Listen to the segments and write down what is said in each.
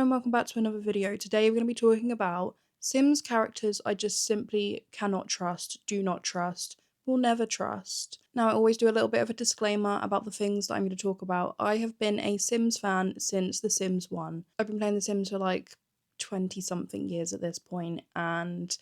and welcome back to another video. Today we're going to be talking about Sims characters I just simply cannot trust, do not trust, will never trust. Now I always do a little bit of a disclaimer about the things that I'm going to talk about. I have been a Sims fan since The Sims 1. I've been playing The Sims for like 20 something years at this point, and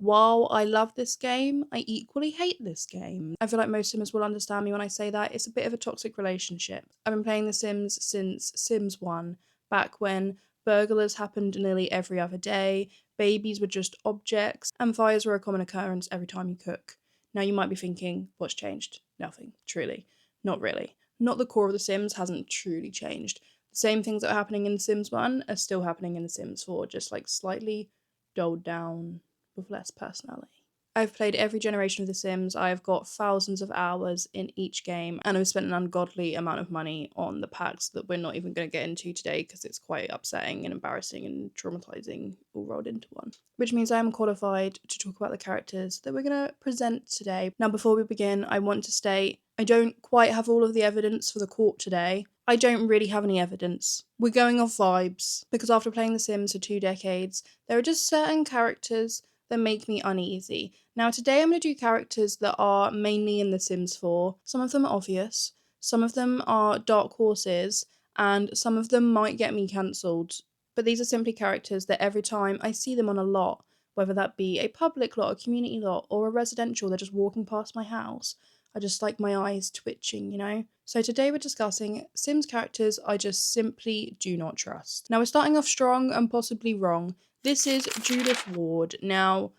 while I love this game, I equally hate this game. I feel like most Simmers will understand me when I say that. It's a bit of a toxic relationship. I've been playing The Sims since Sims 1, back when burglars happened nearly every other day, babies were just objects, and fires were a common occurrence every time you cook. Now you might be thinking, what's changed? Nothing, truly. Not really. Not the core of The Sims hasn't truly changed. The same things that are happening in The Sims 1 are still happening in The Sims 4, just like slightly dulled down with less personality. I've played every generation of The Sims. I've got thousands of hours in each game, and I've spent an ungodly amount of money on the packs that we're not even going to get into today because it's quite upsetting and embarrassing and traumatizing all rolled into one. Which means I am qualified to talk about the characters that we're going to present today. Now, before we begin, I want to state I don't quite have all of the evidence for the court today. I don't really have any evidence. We're going off vibes, because after playing The Sims for 2 decades, there are just certain characters that make me uneasy. Now today I'm going to do characters that are mainly in The Sims 4. Some of them are obvious, some of them are dark horses, and some of them might get me cancelled. But these are simply characters that every time I see them on a lot, whether that be a public lot, a community lot, or a residential, they're just walking past my house, I just like my eyes twitching, you know? So today we're discussing Sims characters I just simply do not trust. Now we're starting off strong and possibly wrong. This is Judith Ward. Now,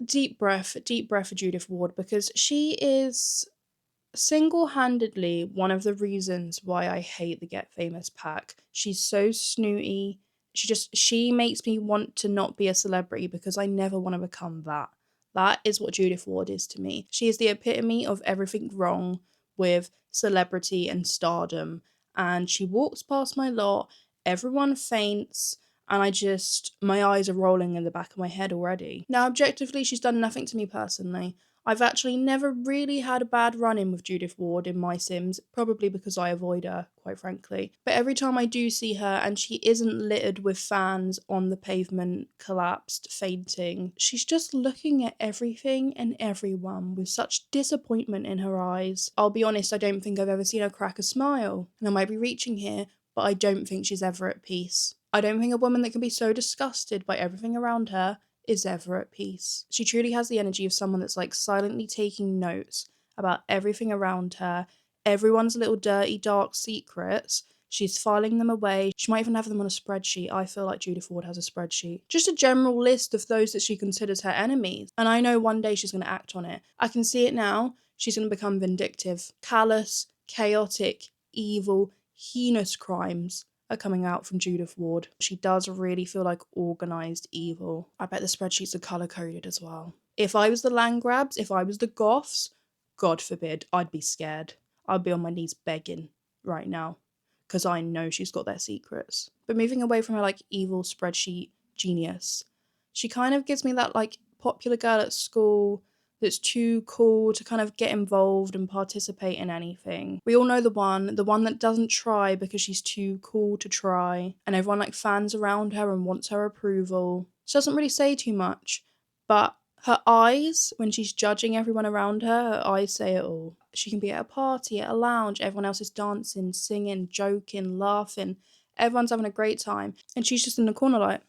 deep breath for Judith Ward, because she is single-handedly one of the reasons why I hate the Get Famous pack. She's so snooty. She makes me want to not be a celebrity because I never want to become that. That is what Judith Ward is to me. She is the epitome of everything wrong with celebrity and stardom. And she walks past my lot, everyone faints, and my eyes are rolling in the back of my head already. Now, objectively, she's done nothing to me personally. I've actually never really had a bad run-in with Judith Ward in my Sims, probably because I avoid her, quite frankly. But every time I do see her and she isn't littered with fans on the pavement, collapsed, fainting, she's just looking at everything and everyone with such disappointment in her eyes. I'll be honest, I don't think I've ever seen her crack a smile. And I might be reaching here, but I don't think she's ever at peace. I don't think a woman that can be so disgusted by everything around her is ever at peace. She truly has the energy of someone that's like silently taking notes about everything around her, everyone's little dirty dark secrets. She's filing them away. She might even have them on a spreadsheet. I feel like Judith Ward has a spreadsheet. Just a general list of those that she considers her enemies. And I know one day she's going to act on it. I can see it now. She's going to become vindictive. Callous, chaotic, evil, heinous crimes are coming out from Judith Ward. She does really feel like organised evil. I bet the spreadsheets are colour-coded as well. If I was the Landgraabs, if I was the Goths, God forbid, I'd be scared. I'd be on my knees begging right now, because I know she's got their secrets. But moving away from her like evil spreadsheet genius, she kind of gives me that like popular girl at school that's too cool to kind of get involved and participate in anything. We all know the one that doesn't try because she's too cool to try, and everyone like fans around her and wants her approval. She doesn't really say too much, but her eyes, when she's judging everyone around her eyes say it all. She can be at a party, at a lounge, everyone else is dancing, singing, joking, laughing, everyone's having a great time, and she's just in the corner like,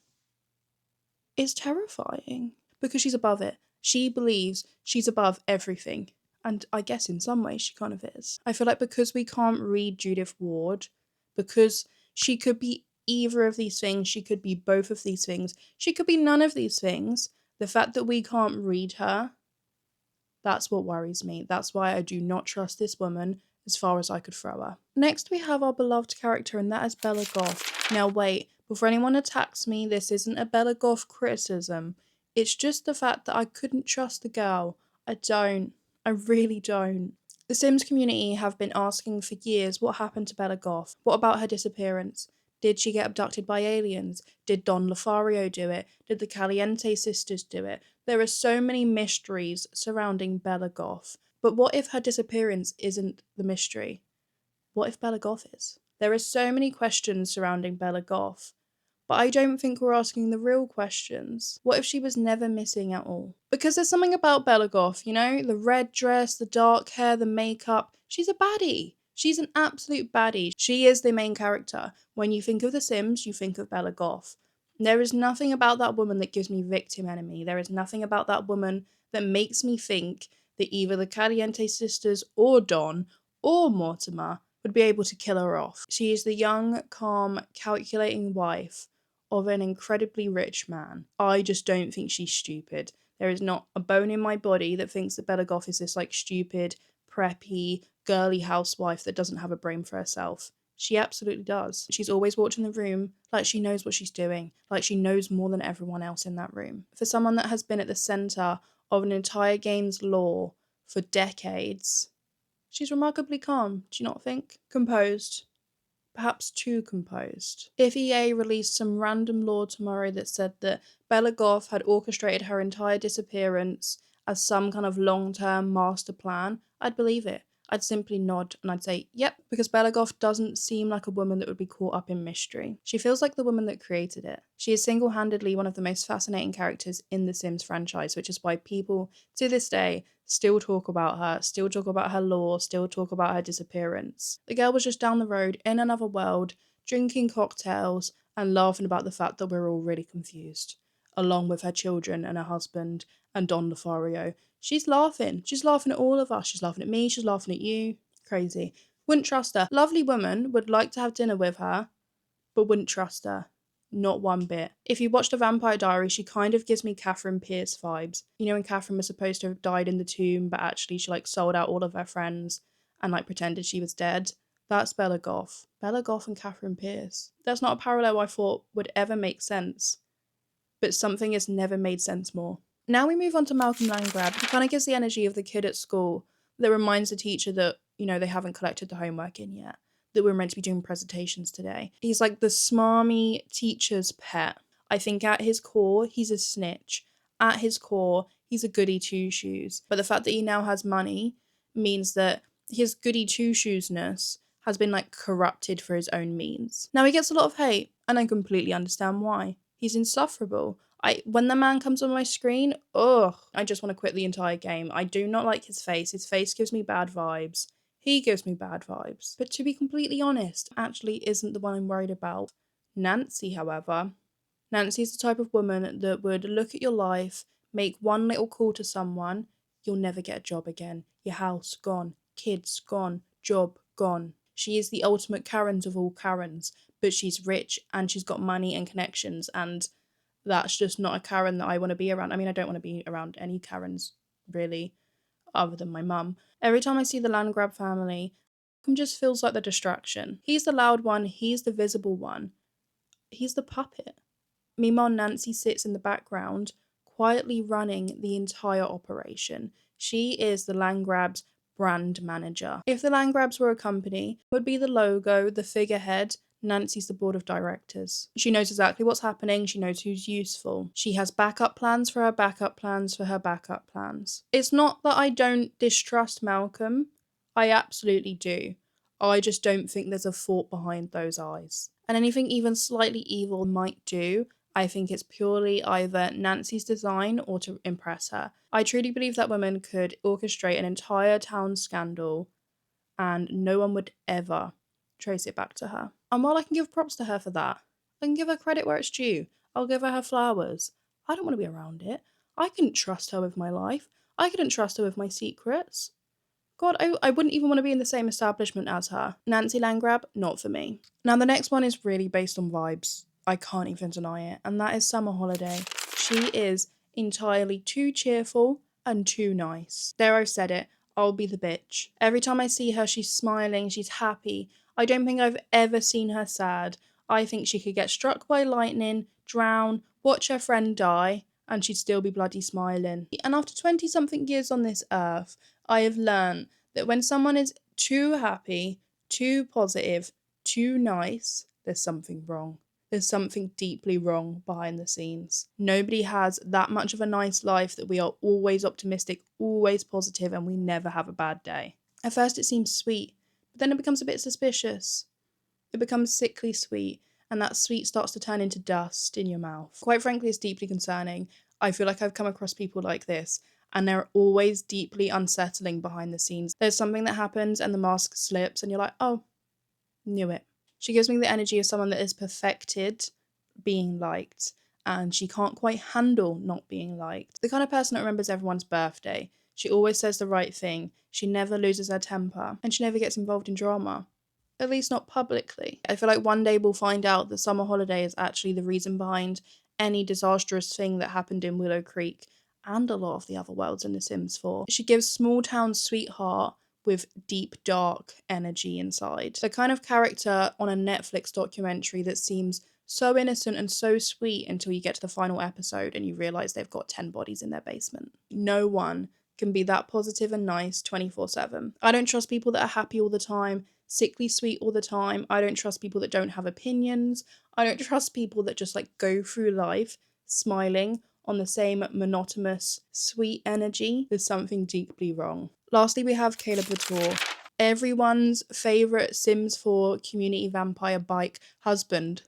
it's terrifying, because she's above it. She believes she's above everything. And I guess in some ways she kind of is. I feel like because we can't read Judith Ward, because she could be either of these things, she could be both of these things, she could be none of these things, the fact that we can't read her, that's what worries me. That's why I do not trust this woman as far as I could throw her. Next we have our beloved character, and that is Bella Goth. Now wait, before anyone attacks me, this isn't a Bella Goth criticism. It's just the fact that I couldn't trust the girl. I really don't. The Sims community have been asking for years what happened to Bella Goth. What about her disappearance? Did she get abducted by aliens? Did Don Lothario do it? Did the Caliente sisters do it? There are so many mysteries surrounding Bella Goth. But what if her disappearance isn't the mystery? What if Bella Goth is? There are so many questions surrounding Bella Goth, but I don't think we're asking the real questions. What if she was never missing at all? Because there's something about Bella Goth, you know? The red dress, the dark hair, the makeup. She's a baddie. She's an absolute baddie. She is the main character. When you think of The Sims, you think of Bella Goth. There is nothing about that woman that gives me victim enemy. There is nothing about that woman that makes me think that either the Caliente sisters or Don or Mortimer would be able to kill her off. She is the young, calm, calculating wife of an incredibly rich man. I just don't think she's stupid. There is not a bone in my body that thinks that Bella Goth is this like stupid, preppy, girly housewife that doesn't have a brain for herself. She absolutely does. She's always walked in the room like she knows what she's doing, like she knows more than everyone else in that room. For someone that has been at the centre of an entire game's lore for decades, she's remarkably calm, do you not think? Composed. Perhaps too composed. If EA released some random lore tomorrow that said that Bella Goth had orchestrated her entire disappearance as some kind of long-term master plan, I'd believe it. I'd simply nod and I'd say, yep, because Bella Goth doesn't seem like a woman that would be caught up in mystery. She feels like the woman that created it. She is single-handedly one of the most fascinating characters in the Sims franchise, which is why people, to this day, still talk about her, still talk about her lore, still talk about her disappearance. The girl was just down the road in another world, drinking cocktails and laughing about the fact that we're all really confused, along with her children and her husband and Don Lothario. She's laughing. She's laughing at all of us. She's laughing at me. She's laughing at you. Crazy. Wouldn't trust her. Lovely woman, would like to have dinner with her, but wouldn't trust her. Not one bit. If you watch The Vampire Diaries, she kind of gives me Catherine Pierce vibes. You know when Catherine was supposed to have died in the tomb, but actually she like sold out all of her friends and like pretended she was dead? That's Bella Goth. Bella Goth and Catherine Pierce. That's not a parallel I thought would ever make sense, but something has never made sense more. Now we move on to Malcolm Landgraab, who kind of gives the energy of the kid at school that reminds the teacher that, you know, they haven't collected the homework in yet, that we're meant to be doing presentations today. He's like the smarmy teacher's pet. I think at his core, he's a snitch. At his core, he's a goody two-shoes. But the fact that he now has money means that his goody two-shoesness has been like corrupted for his own means. Now he gets a lot of hate, and I completely understand why. He's insufferable. When the man comes on my screen, I just want to quit the entire game. I do not like his face. His face gives me bad vibes. He gives me bad vibes. But to be completely honest, actually isn't the one I'm worried about. Nancy, however. Nancy is the type of woman that would look at your life, make one little call to someone, you'll never get a job again. Your house gone, kids gone, job gone. She is the ultimate Karens of all Karens, but she's rich and she's got money and connections, and that's just not a Karen that I want to be around. I mean, I don't want to be around any Karens, really, other than my mum. Every time I see the Landgraab family, Malcolm just feels like the distraction. He's the loud one, he's the visible one, he's the puppet. Meanwhile, Nancy sits in the background, quietly running the entire operation. She is the Landgraab's brand manager. If the Landgraabs were a company, it would be the logo, the figurehead. Nancy's the board of directors. She knows exactly what's happening. She knows who's useful. She has backup plans for her backup plans for her backup plans. It's not that I don't distrust Malcolm. I absolutely do. I just don't think there's a thought behind those eyes. And anything even slightly evil might do, I think it's purely either Nancy's design or to impress her. I truly believe that woman could orchestrate an entire town scandal and no one would ever trace it back to her. And while I can give props to her for that, I can give her credit where it's due. I'll give her flowers. I don't want to be around it. I couldn't trust her with my life. I couldn't trust her with my secrets. God, I wouldn't even want to be in the same establishment as her. Nancy Landgraab, not for me. Now the next one is really based on vibes. I can't even deny it. And that is Summer Holiday. She is entirely too cheerful and too nice. There, I've said it. I'll be the bitch. Every time I see her, she's smiling, she's happy. I don't think I've ever seen her sad. I think she could get struck by lightning, drown, watch her friend die, and she'd still be bloody smiling. And after 20-something years on this earth, I have learned that when someone is too happy, too positive, too nice, there's something wrong. There's something deeply wrong behind the scenes. Nobody has that much of a nice life that we are always optimistic, always positive, and we never have a bad day. At first it seems sweet, but then it becomes a bit suspicious. It becomes sickly sweet, and that sweet starts to turn into dust in your mouth. Quite frankly, it's deeply concerning. I feel like I've come across people like this, and they're always deeply unsettling behind the scenes. There's something that happens and the mask slips, and you're like, oh, knew it. She gives me the energy of someone that has perfected being liked, and she can't quite handle not being liked. The kind of person that remembers everyone's birthday. She always says the right thing. She never loses her temper, and she never gets involved in drama. At least not publicly. I feel like one day we'll find out that summer holiday is actually the reason behind any disastrous thing that happened in Willow Creek and a lot of the other worlds in The Sims 4. She gives small town sweetheart with deep dark energy inside. The kind of character on a Netflix documentary that seems so innocent and so sweet until you get to the final episode and you realise they've got 10 bodies in their basement. No one can be that positive and nice 24/7. I don't trust people that are happy all the time, sickly sweet all the time. I don't trust people that don't have opinions. I don't trust people that just like go through life smiling on the same monotonous sweet energy. There's something deeply wrong. Lastly, we have Caleb Couture, everyone's favourite Sims 4 community vampire bike husband.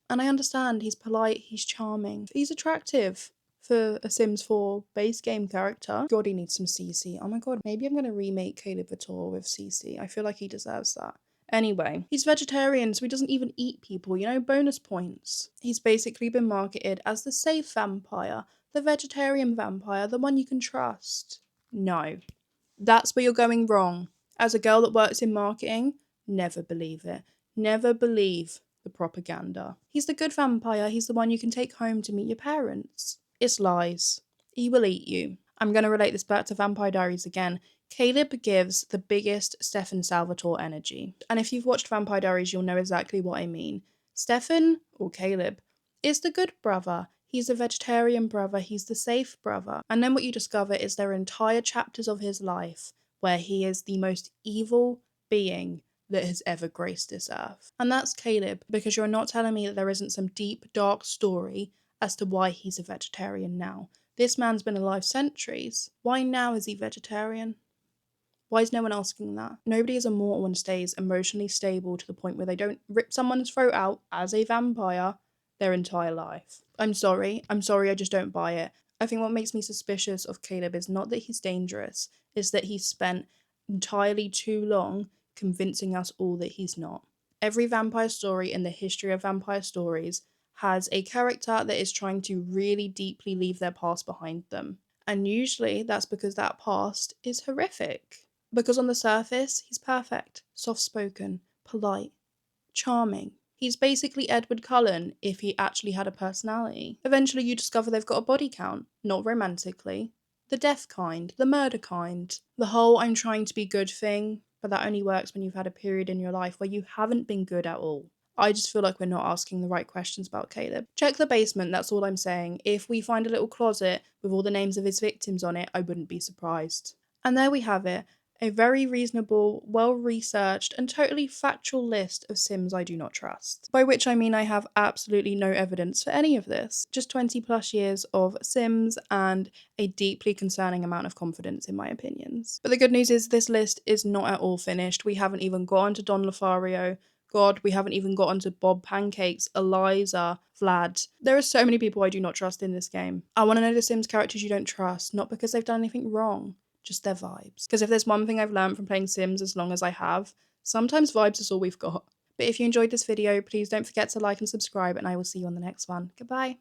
And I understand he's polite, he's charming, he's attractive for a Sims 4 base game character. God, he needs some CC. Oh my god, maybe I'm going to remake Caleb Couture with CC. I feel like he deserves that. Anyway, he's vegetarian, so he doesn't even eat people, you know, bonus points. He's basically been marketed as the safe vampire, the vegetarian vampire, the one you can trust. No. That's where you're going wrong. As a girl that works in marketing, never believe it. Never believe the propaganda. He's the good vampire, he's the one you can take home to meet your parents. It's lies. He will eat you. I'm going to relate this back to Vampire Diaries again. Caleb gives the biggest Stefan Salvatore energy. And if you've watched Vampire Diaries, you'll know exactly what I mean. Stefan, or Caleb, is the good brother. He's a vegetarian brother, he's the safe brother. And then what you discover is there are entire chapters of his life where he is the most evil being that has ever graced this earth. And that's Caleb, because you're not telling me that there isn't some deep, dark story as to why he's a vegetarian now. This man's been alive centuries. Why now is he vegetarian? Why is no one asking that? Nobody is immortal and stays emotionally stable to the point where they don't rip someone's throat out as a vampire their entire life. I'm sorry, I just don't buy it. I think what makes me suspicious of Caleb is not that he's dangerous, it's that he's spent entirely too long convincing us all that he's not. Every vampire story in the history of vampire stories has a character that is trying to really deeply leave their past behind them. And usually that's because that past is horrific. Because on the surface, he's perfect, soft-spoken, polite, charming. He's basically Edward Cullen if he actually had a personality. Eventually you discover they've got a body count, not romantically. The death kind, the murder kind. The whole I'm trying to be good thing, but that only works when you've had a period in your life where you haven't been good at all. I just feel like we're not asking the right questions about Caleb. Check the basement, that's all I'm saying. If we find a little closet with all the names of his victims on it, I wouldn't be surprised. And there we have it. A very reasonable, well-researched and totally factual list of Sims I do not trust. By which I mean I have absolutely no evidence for any of this. Just 20 plus years of Sims and a deeply concerning amount of confidence in my opinions. But the good news is this list is not at all finished. We haven't even gotten to Don Lothario. God, we haven't even gotten to Bob Pancakes, Eliza, Vlad. There are so many people I do not trust in this game. I want to know the Sims characters you don't trust, not because they've done anything wrong. Just their vibes. Because if there's one thing I've learned from playing Sims as long as I have, sometimes vibes is all we've got. But if you enjoyed this video, please don't forget to like and subscribe, and I will see you on the next one. Goodbye.